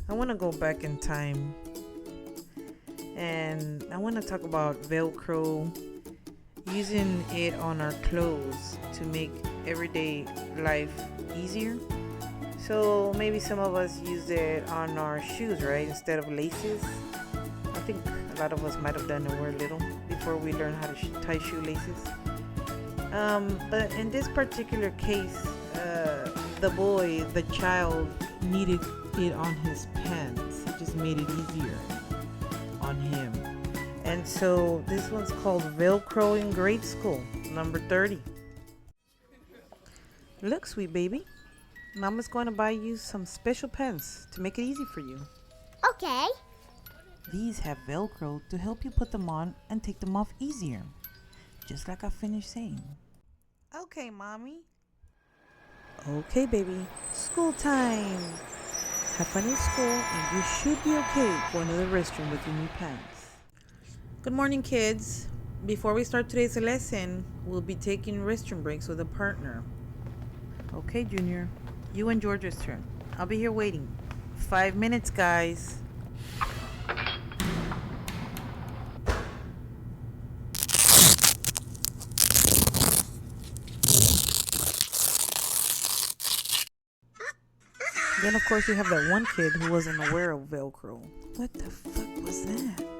I want to go back in time and I want to talk about Velcro, using it on our clothes to make everyday life easier. So maybe some of us use it on our shoes, right? Instead of laces. I think a lot of us might have done it when we were little before we learned how to tie shoelaces. But in this particular case, the child needed it on his pants. It just made it easier on him. And so this one's called Velcro in grade school, number 30. Look, sweet baby. Mama's going to buy you some special pens to make it easy for you. Okay. These have Velcro to help you put them on and take them off easier. Just like I finished saying. Okay, Mommy. Okay, baby. School time. Have fun in school and you should be okay going to the restroom with your new pants. Good morning, kids. Before we start today's lesson, we'll be taking restroom breaks with a partner. Okay, Junior. You and George's turn. I'll be here waiting. 5 minutes, guys. Then, of course, you have that one kid who wasn't aware of Velcro. What the fuck was that?